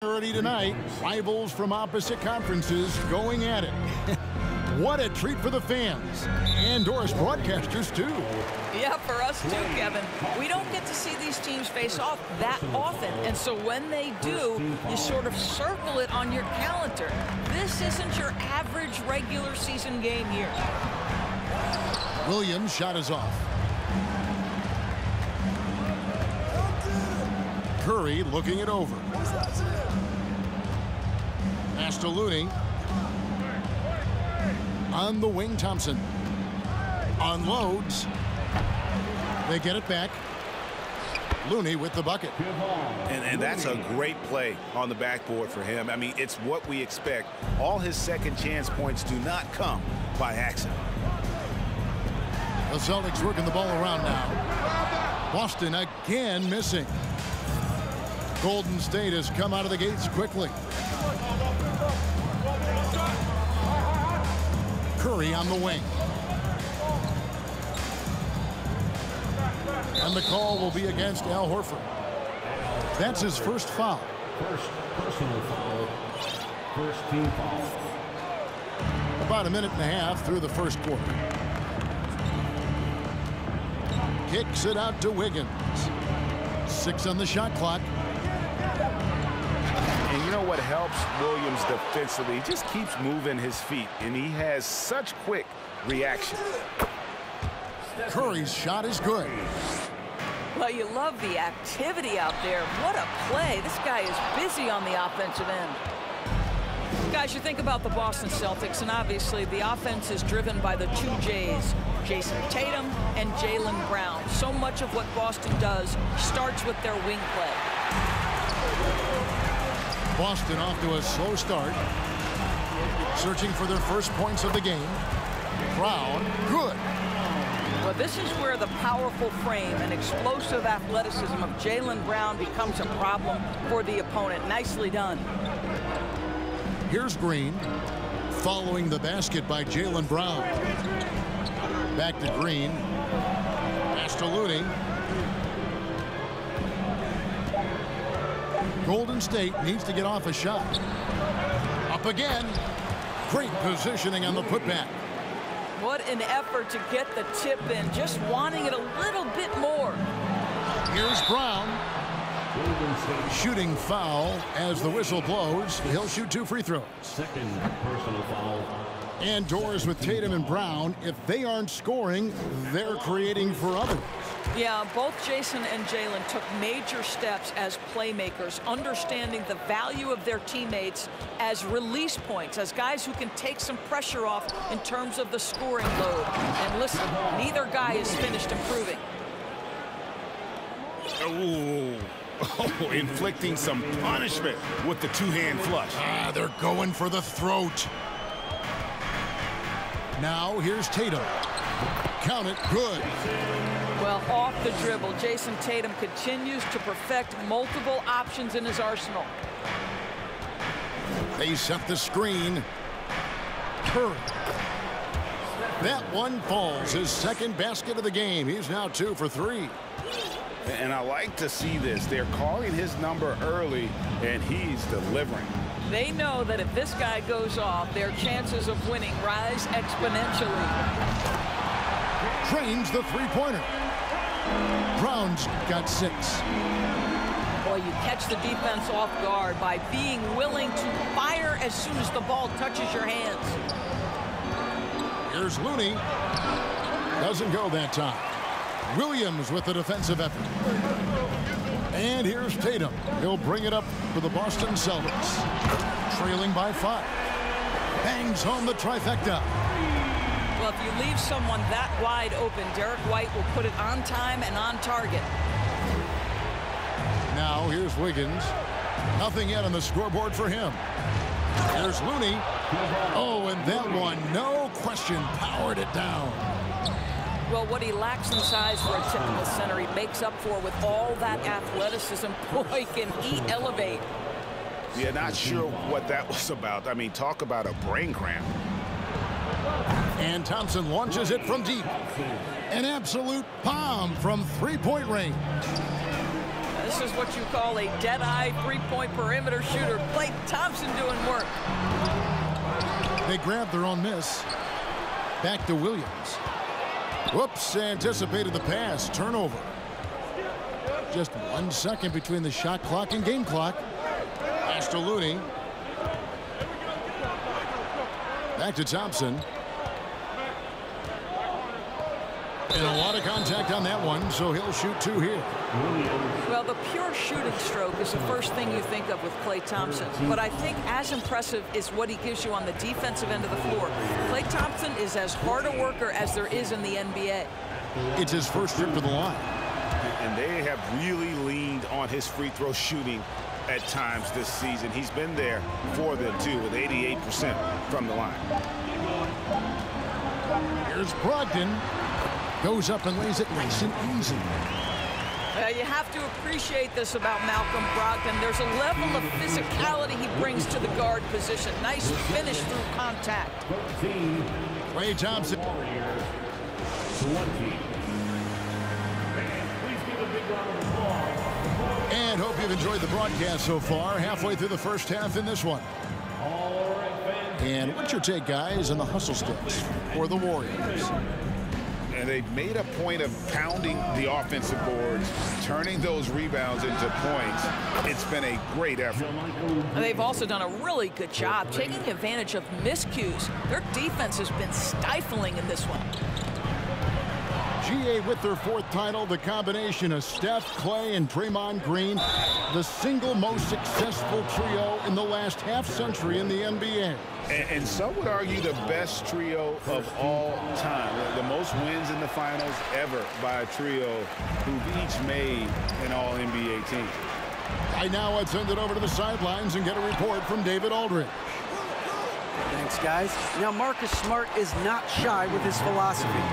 Already tonight, rivals from opposite conferences going at it. What a treat for the fans and Doris broadcasters too. Yeah, for us too, Kevin. We don't get to see these teams face off that often, and so when they do, you sort of circle it on your calendar. This isn't your average regular season game here. Williams' shot is off. Curry looking it over. Pass to Looney. On the wing, Thompson. Unloads. They get it back. Looney with the bucket. And that's a great play on the backboard for him. I mean, it's what we expect. All his second chance points do not come by accident. The Celtics working the ball around now. Boston again missing. Golden State has come out of the gates quickly. Curry on the wing. And the call will be against Al Horford. That's his first foul. First personal foul. First team foul. About a minute and a half through the first quarter. Kicks it out to Wiggins. 6 on the shot clock. And you know what helps Williams defensively? He just keeps moving his feet, and he has such quick reaction. Curry's shot is good. Well, you love the activity out there. What a play. This guy is busy on the offensive end. Guys, you think about the Boston Celtics, and obviously the offense is driven by the two J's, Jason Tatum and Jaylen Brown. So much of what Boston does starts with their wing play. Boston off to a slow start. Searching for their first points of the game. Brown, good. Well, this is where the powerful frame and explosive athleticism of Jaylen Brown becomes a problem for the opponent. Nicely done. Here's Green. Following the basket by Jaylen Brown. Back to Green. Pass to Looney. Golden State needs to get off a shot. Up again. Great positioning on the putback. What an effort to get the tip in, just wanting it a little bit more. Here's Brown. Shooting foul as the whistle blows. He'll shoot 2 free throws. Second personal foul. And doors with Tatum and Brown. If they aren't scoring, they're creating for others. Yeah, both Jason and Jaylen took major steps as playmakers, understanding the value of their teammates as release points, as guys who can take some pressure off in terms of the scoring load. And listen, neither guy is finished improving. Oh, inflicting some punishment with the two-hand flush. They're going for the throat. Now here's Tatum. Count it, good. Well, off the dribble, Jason Tatum continues to perfect multiple options in his arsenal. They set the screen. Curry. That one falls. His second basket of the game. He's now 2 for 3. And I like to see this. They're calling his number early, and he's delivering. They know that if this guy goes off, their chances of winning rise exponentially. Trains the three-pointer. Brown's got 6. Boy, you catch the defense off guard by being willing to fire as soon as the ball touches your hands. Here's Looney. Doesn't go that time. Williams with the defensive effort. And here's Tatum. He'll bring it up for the Boston Celtics. Trailing by 5. Bangs home the trifecta. Well, if you leave someone that wide open, Derek White will put it on time and on target. Now here's Wiggins. Nothing yet on the scoreboard for him. Here's Looney. Oh, and that one, no question, powered it down. Well, what he lacks in size for a typical center, he makes up for with all that athleticism. Boy, can he elevate. Yeah, not sure what that was about. I mean, talk about a brain cramp. And Thompson launches it from deep. An absolute bomb from three-point range. This is what you call a dead-eye three-point perimeter shooter. Klay Thompson doing work. They grabbed their own miss. Back to Williams. Whoops, anticipated the pass. Turnover. Just 1 second between the shot clock and game clock. Pass to Looney. Back to Thompson. And a lot of contact on that one, so he'll shoot 2 here. Well, the pure shooting stroke is the first thing you think of with Klay Thompson. But I think as impressive is what he gives you on the defensive end of the floor. Klay Thompson is as hard a worker as there is in the NBA. It's his first trip to the line. And they have really leaned on his free throw shooting at times this season. He's been there for them, too, with 88% from the line. Here's Brogdon. Goes up and lays it nice and easy. You have to appreciate this about Malcolm Brogdon. There's a level of physicality he brings to the guard position. Nice finish through contact. Klay Thompson. 20. And hope you've enjoyed the broadcast so far. Halfway through the first half in this one. And what's your take, guys, on the hustle sticks for the Warriors? And they've made a point of pounding the offensive boards, turning those rebounds into points. It's been a great effort. They've also done a really good job taking advantage of miscues. Their defense has been stifling in this one. GA with their 4th title, the combination of Steph, Klay, and Draymond Green, the single most successful trio in the last half-century in the NBA. And some would argue the best trio of all time. The most wins in the finals ever by a trio who've each made an all-NBA team. Right now, let's send it over to the sidelines and get a report from David Aldridge. Thanks, guys. Now, Marcus Smart is not shy with his philosophy.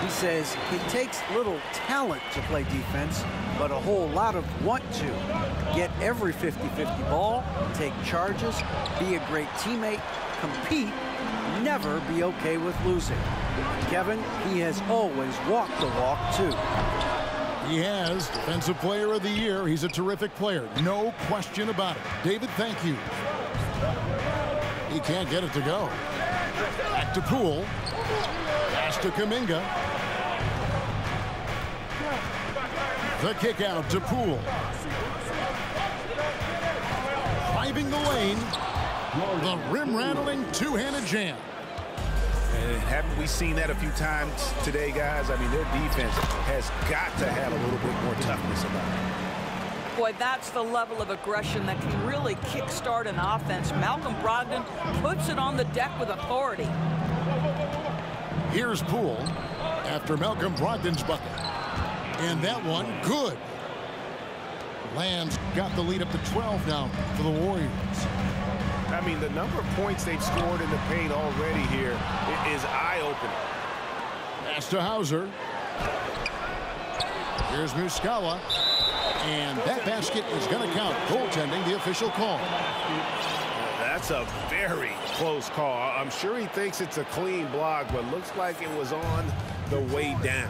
He says it takes little talent to play defense, but a whole lot of want to. Get every 50-50 ball, take charges, be a great teammate, compete, never be okay with losing. Kevin, he has always walked the walk, too. He has Defensive Player of the Year. He's a terrific player. No question about it. David, thank you. He can't get it to go. Back to Poole. Pass to Kuminga. The kick out to Poole. Driving the lane. The rim-rattling two-handed jam. And haven't we seen that a few times today, guys? I mean, their defense has got to have a little bit more toughness about it. Boy, that's the level of aggression that can really kickstart an offense. Malcolm Brogdon puts it on the deck with authority. Here's Poole after Malcolm Brogdon's bucket. And that one, good. Lamb's got the lead up to 12 now for the Warriors. I mean, the number of points they've scored in the paint already here is eye-opening. Pass to Hauser. Here's Muscala. And that basket is going to count. Goaltending, the official call. That's a very close call. I'm sure he thinks it's a clean block, but looks like it was on the way down.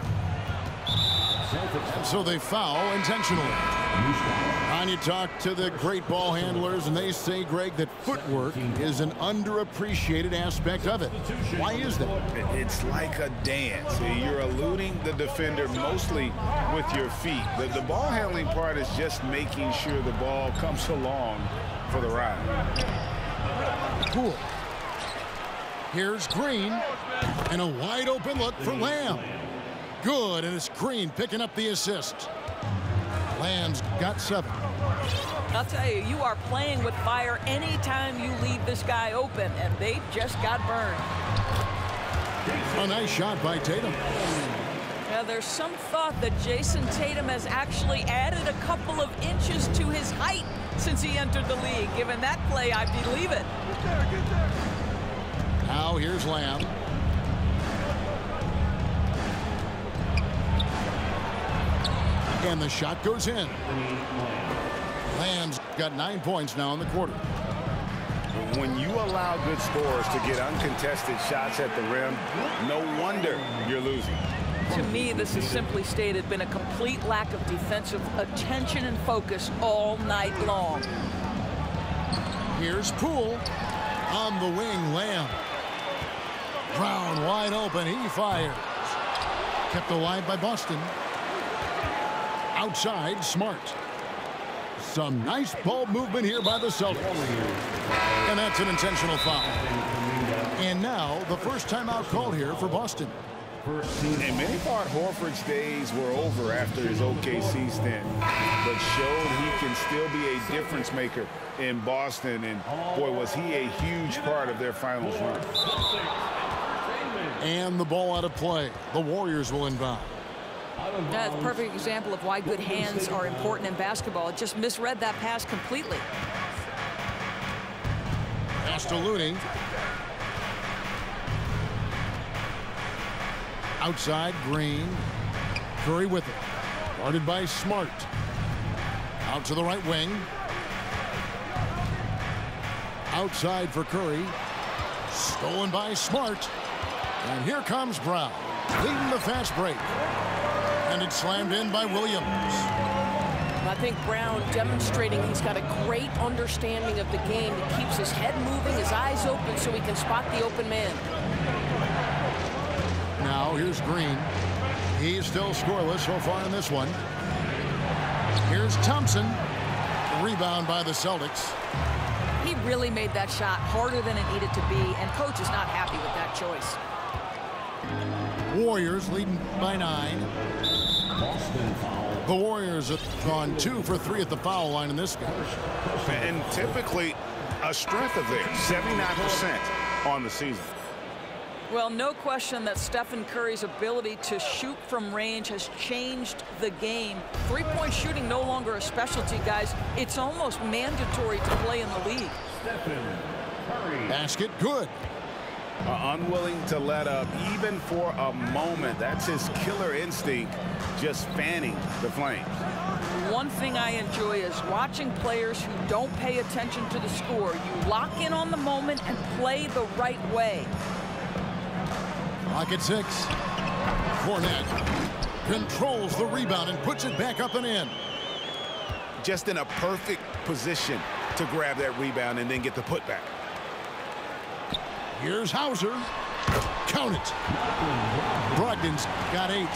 And so they foul intentionally. And you talk to the great ball handlers, and they say, Greg, that footwork is an underappreciated aspect of it. Why is that? It's like a dance. You're eluding the defender mostly with your feet. The ball handling part is just making sure the ball comes along for the ride. Cool. Here's Green, and a wide open look for Lamb. Good, and it's Green picking up the assist. Lamb's got 7. I'll tell you, you are playing with fire anytime you leave this guy open, and they just got burned. A nice shot by Tatum. Now, there's some thought that Jason Tatum has actually added a couple of inches to his height since he entered the league. Given that play, I believe it. Now here's Lamb. And the shot goes in. Lamb's got 9 points now in the quarter. When you allow good scorers to get uncontested shots at the rim, no wonder you're losing. To me, this is simply stated been a complete lack of defensive attention and focus all night long. Here's Poole on the wing. Lamb. Brown wide open. He fires. Kept alive by Boston. Outside, Smart. Some nice ball movement here by the Celtics. And that's an intentional foul. And now the first timeout called here for Boston. And many thought Horford's days were over after his OKC stint, but showed he can still be a difference maker in Boston. And boy, was he a huge part of their finals run. And the ball out of play. The Warriors will inbound. That's a perfect example of why good hands are important in basketball. It just misread that pass completely. Pass to Looney. Outside, Green. Curry with it. Guarded by Smart. Out to the right wing. Outside for Curry. Stolen by Smart. And here comes Brown, leading the fast break. And it's slammed in by Williams. I think Brown demonstrating he's got a great understanding of the game. He keeps his head moving, his eyes open so he can spot the open man. Now here's Green. He's still scoreless so far in this one. Here's Thompson. Rebound by the Celtics. He really made that shot harder than it needed to be, and coach is not happy with that choice. Warriors leading by 9. The Warriors have gone 2 for 3 at the foul line in this game. And typically a strength of theirs, 79% on the season. Well, no question that Stephen Curry's ability to shoot from range has changed the game. Three-point shooting no longer a specialty, guys. It's almost mandatory to play in the league. Basket good. Unwilling to let up even for a moment. That's his killer instinct, just fanning the flames. One thing I enjoy is watching players who don't pay attention to the score. You lock in on the moment and play the right way. Clock at 6. Fournette controls the rebound and puts it back up and in. Just in a perfect position to grab that rebound and then get the putback. Here's Hauser. Count it. Brogdon's got 8.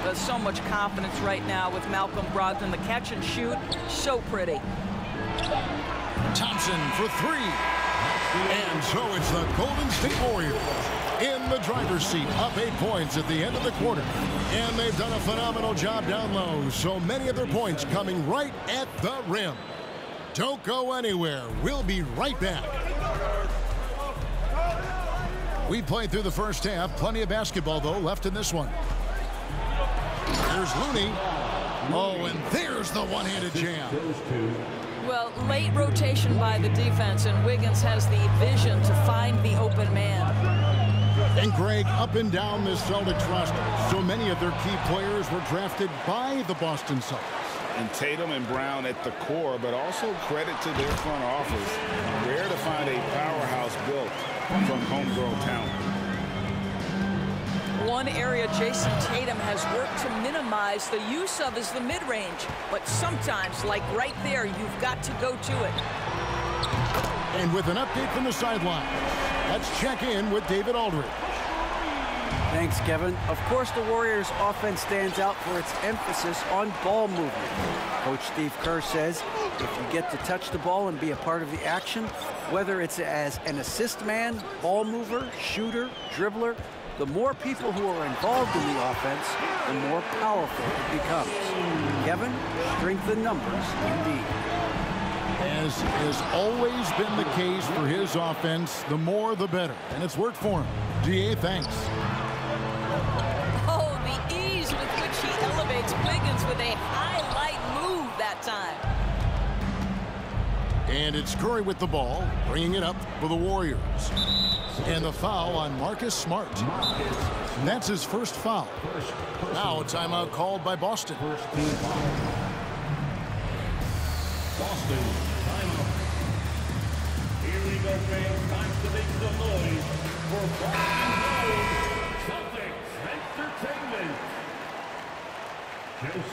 There's so much confidence right now with Malcolm Brogdon. The catch and shoot, so pretty. Thompson for 3. And so it's the Golden State Warriors in the driver's seat, up 8 points at the end of the quarter. And they've done a phenomenal job down low. So many of their points coming right at the rim. Don't go anywhere. We'll be right back. We played through the first half. Plenty of basketball, though, left in this one. There's Looney. Oh, and there's the one-handed jam. Well, late rotation by the defense, and Wiggins has the vision to find the open man. And Greg, up and down this Celtics roster, so many of their key players were drafted by the Boston Celtics. And Tatum and Brown at the core, but also credit to their front office. Rare to find a powerhouse built from homegrown talent. One area Jason Tatum has worked to minimize the use of is the mid-range. But sometimes, like right there, you've got to go to it. And with an update from the sideline, let's check in with David Aldridge. Thanks, Kevin. Of course, the Warriors' offense stands out for its emphasis on ball movement. Coach Steve Kerr says if you get to touch the ball and be a part of the action, whether it's as an assist man, ball mover, shooter, dribbler, the more people who are involved in the offense, the more powerful it becomes. Kevin, strength in numbers indeed. As has always been the case for his offense, the more the better. And it's worked for him. DA, thanks. Oh, the ease with which he elevates Wiggins with a highlight move that time. And it's Curry with the ball, bringing it up for the Warriors. And the foul on Marcus Smart. That's his first foul. Now a timeout called by Boston. Boston, timeout. Here we go, fans. Time to make some noise for Boston Celtics Entertainment.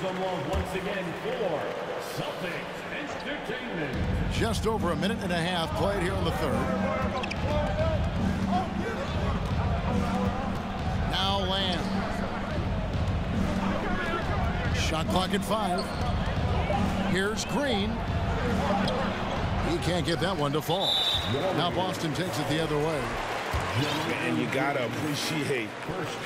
some love once again for Celtics Entertainment. Just over a minute and a half played here in the third. Now Lamb. Shot clock at 5. Here's Green. He can't get that one to fall. Now Boston takes it the other way. And you got to appreciate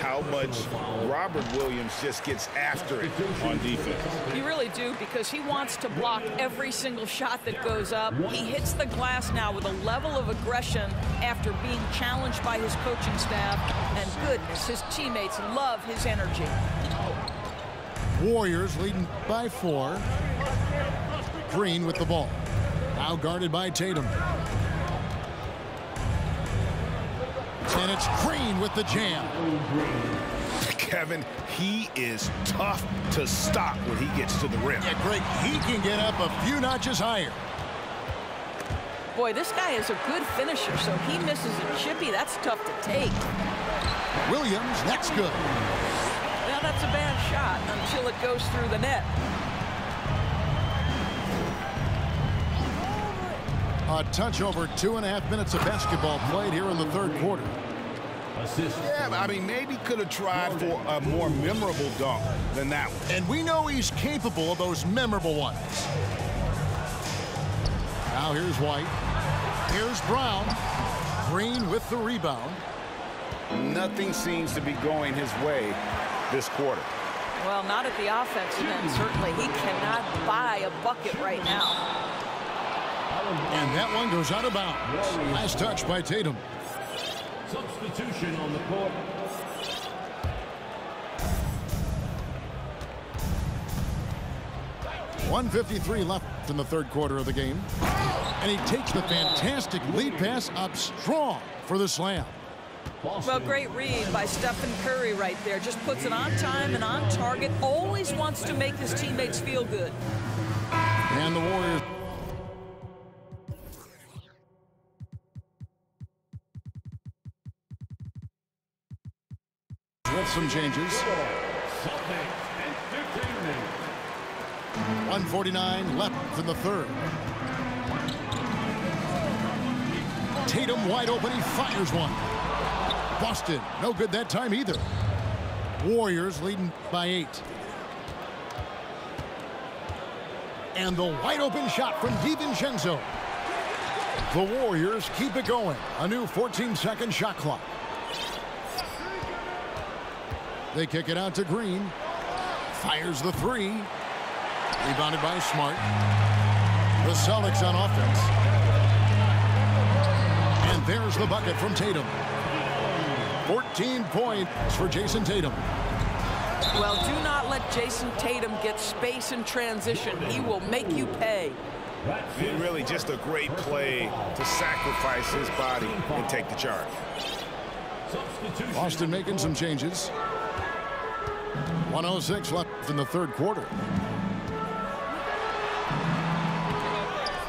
how much Robert Williams just gets after it on defense. You really do, because he wants to block every single shot that goes up. He hits the glass now with a level of aggression after being challenged by his coaching staff. And goodness, his teammates love his energy. Warriors leading by 4. Green with the ball. Now guarded by Tatum. And it's Green with the jam. Kevin, he is tough to stop when he gets to the rim. Yeah, Greg, he can get up a few notches higher. Boy, this guy is a good finisher, so he misses a chippy. That's tough to take. Williams, that's good. Now that's a bad shot until it goes through the net. A touch over 2.5 minutes of basketball played here in the third quarter. Yeah, I mean, maybe could have tried for a more memorable dunk than that one. And we know he's capable of those memorable ones. Now here's White. Here's Brown. Green with the rebound. Nothing seems to be going his way this quarter. Well, not at the offensive end, certainly. He cannot buy a bucket right now. And that one goes out of bounds. Last touch by Tatum. Substitution on the court. .153 left in the third quarter of the game. And he takes the fantastic lead pass up strong for the slam. Well, great read by Stephen Curry right there. Just puts it on time and on target. Always wants to make his teammates feel good. And the Warriors with some changes. 1:49 left in the third. Tatum wide open. He fires one. Boston, no good that time either. Warriors leading by 8. And the wide open shot from DiVincenzo. The Warriors keep it going. A new 14-second shot clock. They kick it out to Green. Fires the 3. Rebounded by Smart. The Celtics on offense. And there's the bucket from Tatum. 14 points for Jason Tatum. Well, do not let Jason Tatum get space in transition. He will make you pay. Really just a great play to sacrifice his body and take the charge. Boston making some changes. 1:06 left in the third quarter.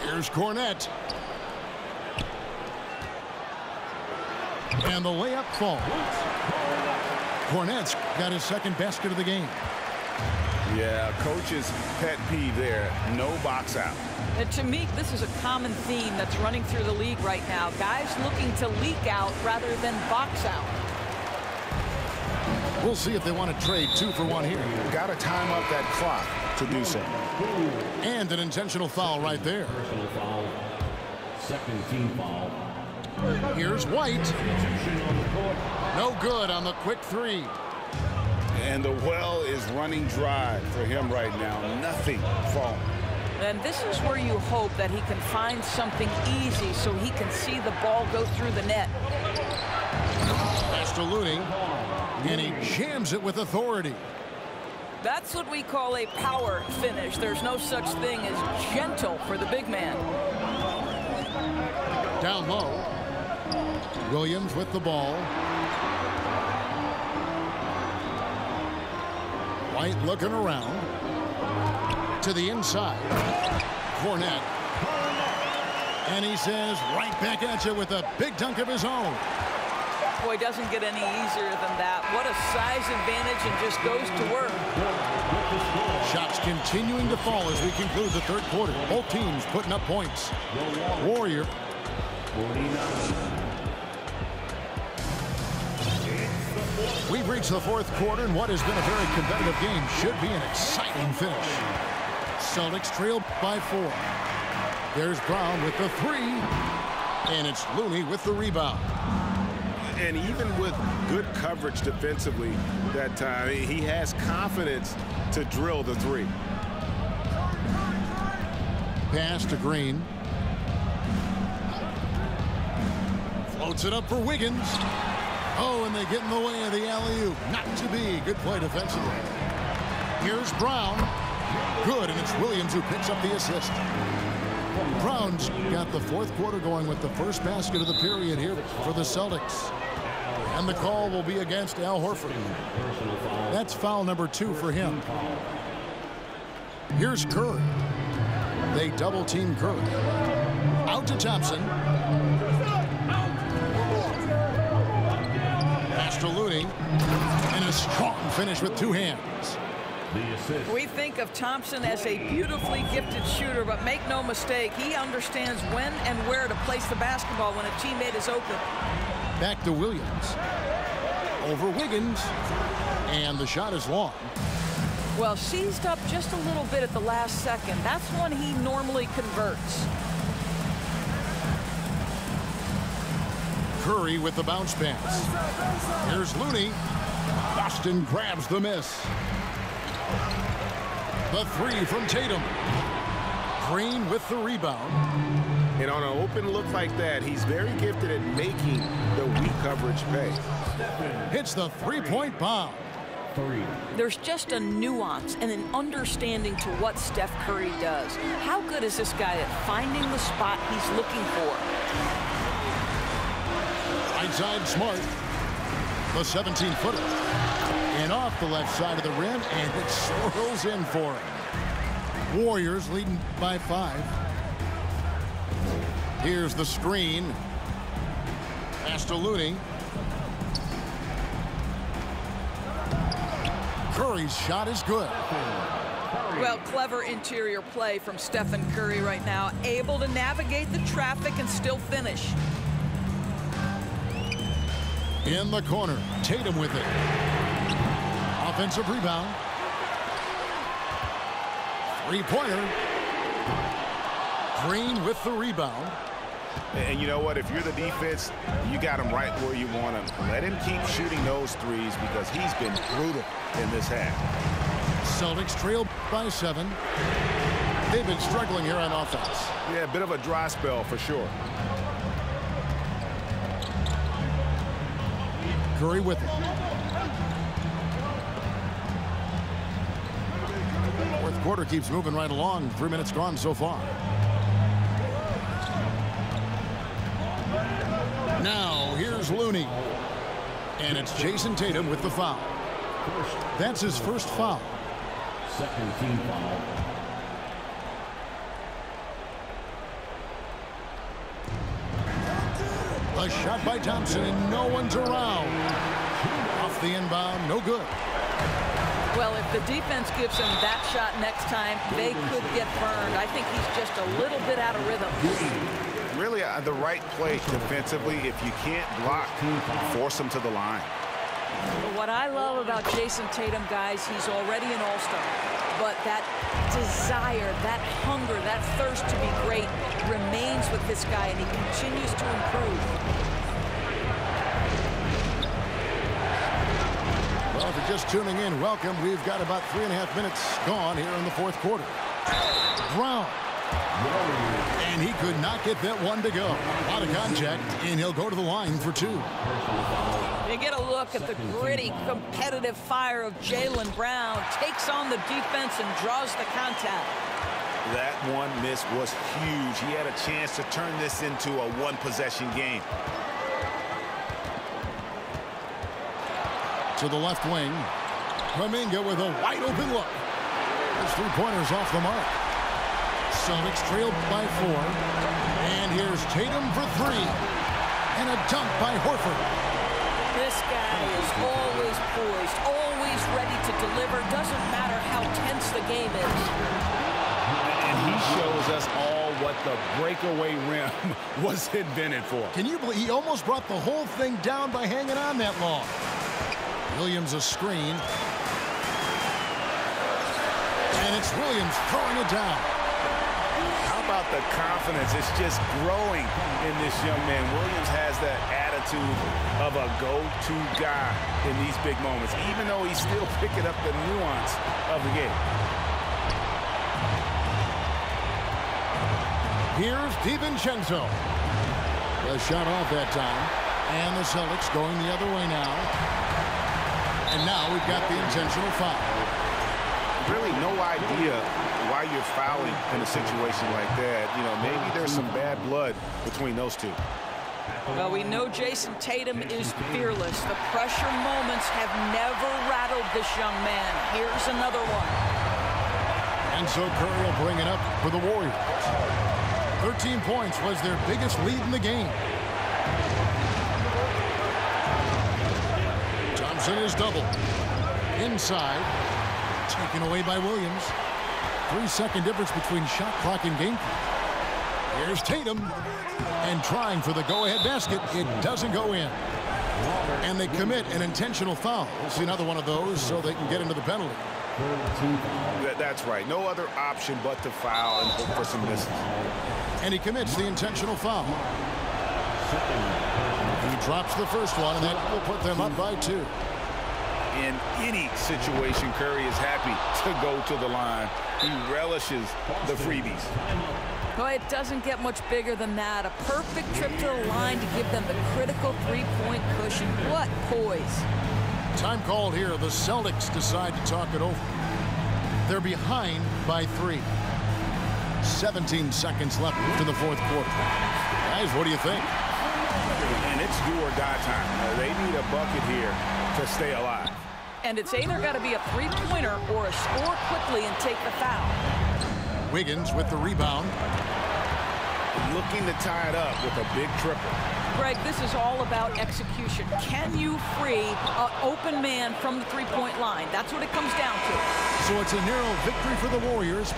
Here's Cornette. And the layup falls. Cornette's got his second basket of the game. Yeah, coach's pet peeve there. No box out. And to me, this is a common theme that's running through the league right now. Guys looking to leak out rather than box out. We'll see if they want to trade 2 for 1 here. Got to time up that clock to do so. And an intentional foul right there. Personal foul. Second team foul. Here's White. Substitution on the court. No good on the quick 3. And the well is running dry for him right now. Nothing falling. And this is where you hope that he can find something easy so he can see the ball go through the net. Pass to Looney. And he jams it with authority. That's what we call a power finish. There's no such thing as gentle for the big man. Down low. Williams with the ball. White looking around. To the inside. Cornette. And he says right back at you with a big dunk of his own. Boy, doesn't get any easier than that. What a size advantage, and just goes to work. Shots continuing to fall as we conclude the third quarter. Both teams putting up points. Warrior. 49. We've reached the fourth quarter, and what has been a very competitive game should be an exciting finish. Celtics trail by 4. There's Brown with the 3, and it's Looney with the rebound. And even with good coverage defensively that time, he has confidence to drill the 3. Pass to Green. Floats it up for Wiggins. Oh, and they get in the way of the alley-oop. Not to be. Good play defensively. Here's Brown. Good, and it's Williams who picks up the assist. Brown's got the fourth quarter going with the first basket of the period here for the Celtics. And the call will be against Al Horford. That's foul number 2 for him. Here's Curry. They double-team Curry. Out to Thompson. Pass to Looney. And a strong finish with 2 hands. We think of Thompson as a beautifully gifted shooter, but make no mistake, he understands when and where to place the basketball when a teammate is open. Back to Williams. Over Wiggins. And the shot is long. Well, seized up just a little bit at the last second. That's when he normally converts. Curry with the bounce pass. Here's Looney. Boston grabs the miss. The 3 from Tatum. Green with the rebound. And on an open look like that, he's very gifted at making the weak coverage pay. Hits the 3-point bomb. There's just a nuance and an understanding to what Steph Curry does. How good is this guy at finding the spot he's looking for? Right side Smart. The 17-footer. And off the left side of the rim, and it swirls in for him. Warriors leading by 5. Here's the screen. Pass to Looney. Curry's shot is good. Well, clever interior play from Stephen Curry right now, able to navigate the traffic and still finish. In the corner, Tatum with it. Offensive rebound. 3-pointer. Green with the rebound. And you know what? If you're the defense, you got him right where you want him. Let him keep shooting those threes because he's been brutal in this half. Celtics trail by 7. They've been struggling here on offense. Yeah, a bit of a dry spell for sure. Curry with it. Fourth quarter keeps moving right along. 3 minutes gone so far. Now, here's Looney. And it's Jason Tatum with the foul. That's his first foul. Second team foul. A shot by Thompson, and no one's around. Off the inbound, no good. Well, if the defense gives him that shot next time, they could get burned. I think he's just a little bit out of rhythm. Really the right play defensively. If you can't block, force him to the line. What I love about Jason Tatum, guys, he's already an all-star. But that desire, that hunger, that thirst to be great remains with this guy, and he continues to improve. Well, if you're just tuning in, welcome. We've got about 3.5 minutes gone here in the fourth quarter. Brown. And he could not get that one to go. Out of contact, and he'll go to the line for 2. You get a look at the gritty, competitive fire of Jaylen Brown. Takes on the defense and draws the contact. That one miss was huge. He had a chance to turn this into a one-possession game. To the left wing. Kuminga with a wide-open look. His 3-pointers off the mark. Celtics trailed by 4. And here's Tatum for 3. And a dunk by Horford. This guy is always poised, always ready to deliver. Doesn't matter how tense the game is. And he shows us all what the breakaway rim was invented for. Can you believe he almost brought the whole thing down by hanging on that long? Williams a screen. And it's Williams throwing it down. How about the confidence? It's just growing in this young man. Williams has that attitude of a go-to guy in these big moments, even though he's still picking up the nuance of the game. Here's DiVincenzo. The shot off that time. And the Celtics going the other way now. And now we've got the intentional foul. Really no idea why you're fouling in a situation like that. You know, maybe there's some bad blood between those two. Well, we know Jason Tatum is fearless. The pressure moments have never rattled this young man. Here's another one. And so Curry will bring it up for the Warriors. 13 points was their biggest lead in the game. Thompson is doubled. Inside. Taken away by Williams. 3-second difference between shot clock and game clock. Here's Tatum. And trying for the go-ahead basket. It doesn't go in. And they commit an intentional foul. We'll see another one of those so they can get into the penalty. That's right. No other option but to foul and hope for some misses. And he commits the intentional foul. He drops the first one, and that will put them up by 2. In any situation, Curry is happy to go to the line. He relishes the freebies. Well, it doesn't get much bigger than that. A perfect trip to the line to give them the critical three-point cushion. What poise. Time called here. The Celtics decide to talk it over. They're behind by 3. 17 seconds left to the fourth quarter. Guys, what do you think? And it's do or die time. They need a bucket here to stay alive. And it's either got to be a three-pointer or a score quickly and take the foul. Wiggins with the rebound. Looking to tie it up with a big triple. Greg, this is all about execution. Can you free an open man from the three-point line? That's what it comes down to. So it's a narrow victory for the Warriors.